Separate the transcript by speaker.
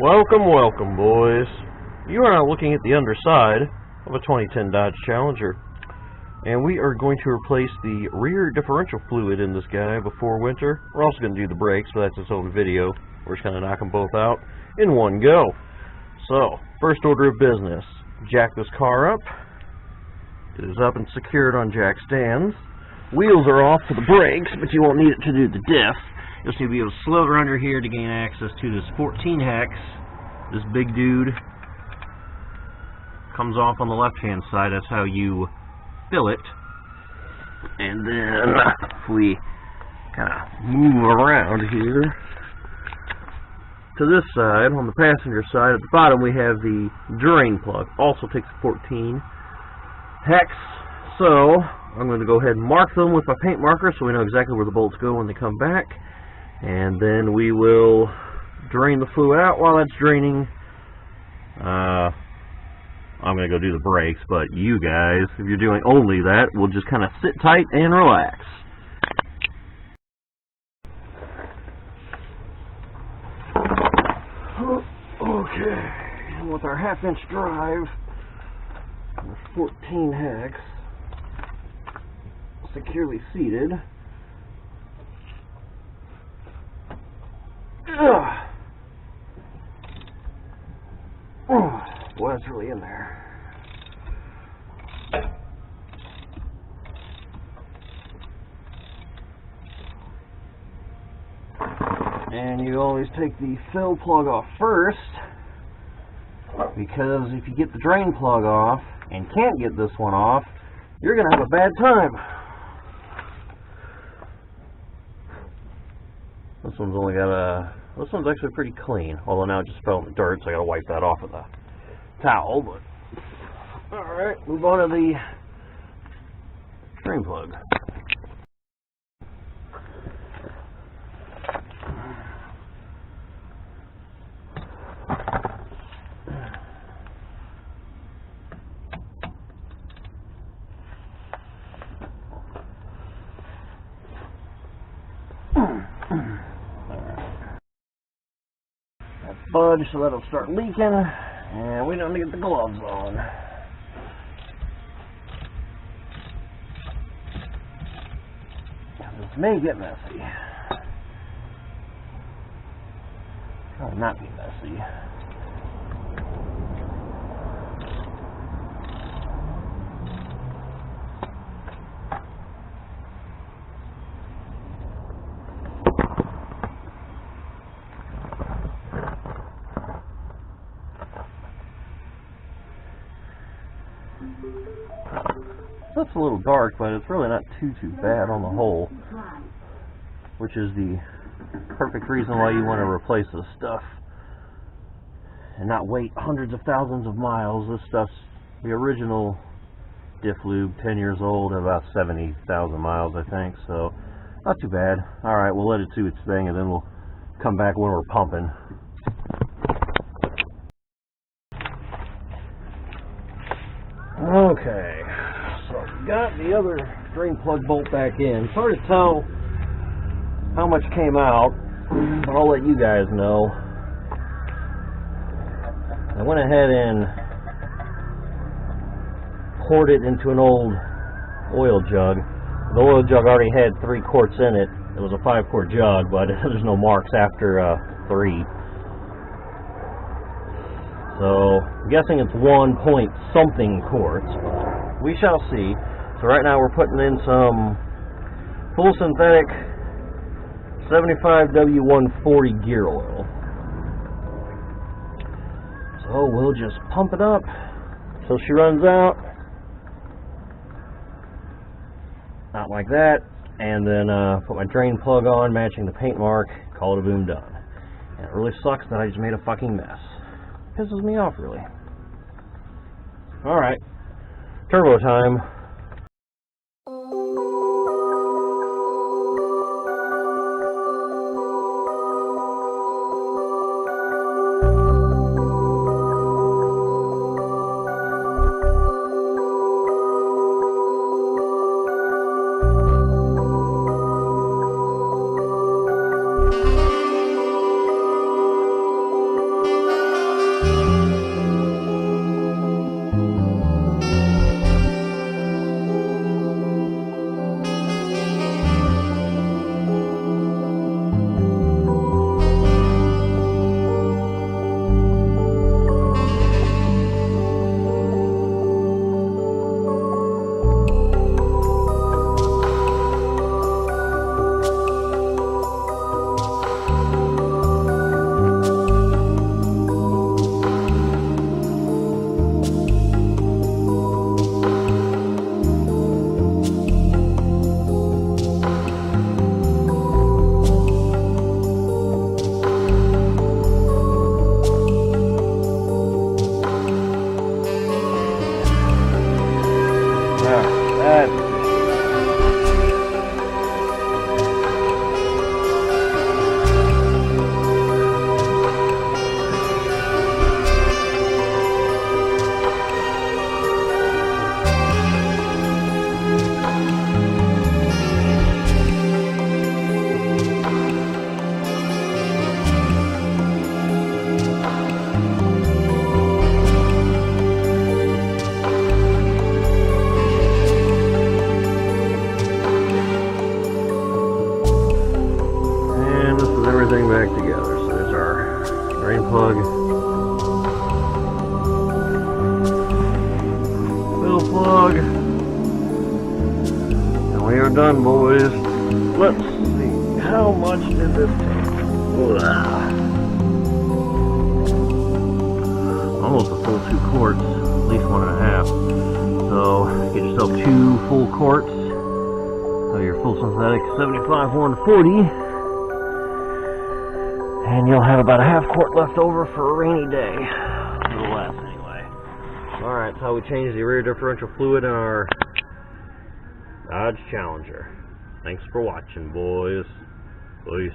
Speaker 1: Welcome, welcome, boys. You are now looking at the underside of a 2010 Dodge Challenger, and we are going to replace the rear differential fluid in this guy before winter. We're also going to do the brakes, but that's its own video. We're just going to knock them both out in one go. So, first order of business, jack this car up. It is up and secured on jack stands. Wheels are off for the brakes, but you won't need it to do the diff. You'll just need to be able to slither under here to gain access to this 14 hex. This big dude comes off on the left-hand side. That's how you fill it. And then if we kind of move around here to this side, on the passenger side, at the bottom we have the drain plug. Also takes 14 hex. So I'm going to go ahead and mark them with my paint marker so we know exactly where the bolts go when they come back. And then we will drain the fluid out. While that's draining, I'm going to go do the brakes, but you guys, if you're doing only that, will just kind of sit tight and relax. Okay, with our half-inch drive, the 14 hex securely seated. Boy, that's really in there. And you always take the fill plug off first, because if you get the drain plug off and can't get this one off, you're going to have a bad time. This one's only got a... This one's actually pretty clean, although now it just fell in the dirt, so I gotta wipe that off with a towel, but... Alright, move on to the drain plug. Budge so that'll start leaking, and we don't need to get the gloves on. This may get messy. Probably not be messy. That's a little dark, but it's really not too bad on the whole, which is the perfect reason why you want to replace this stuff and not wait hundreds of thousands of miles. This stuff's the original diff lube, 10 years old, about 70,000 miles, I think, so not too bad. Alright, we'll let it do its thing, and then we'll come back when we're pumping. Okay, so got the other drain plug bolt back in. It's hard to tell how much came out, but I'll let you guys know. I went ahead and poured it into an old oil jug. The oil jug already had 3 quarts in it. It was a 5-quart jug, but there's no marks after 3. So, I'm guessing it's 1 point something quarts, but we shall see. So right now we're putting in some full synthetic 75W140 gear oil. So we'll just pump it up till she runs out. Not like that. And then put my drain plug on, matching the paint mark, call it a boom done. And it really sucks that I just made a fucking mess. Pisses me off, really. Alright, turbo time. everything back together. So there's our drain plug, fill plug, and we are done, boys. Let's see, how much did this take? Almost a full 2 quarts, at least 1.5. So get yourself 2 full quarts of your full synthetic 75 140, and you'll have about a half quart left over for a rainy day. A little less anyway. Alright, that's how we change the rear differential fluid in our Dodge Challenger. Thanks for watching, boys. Peace.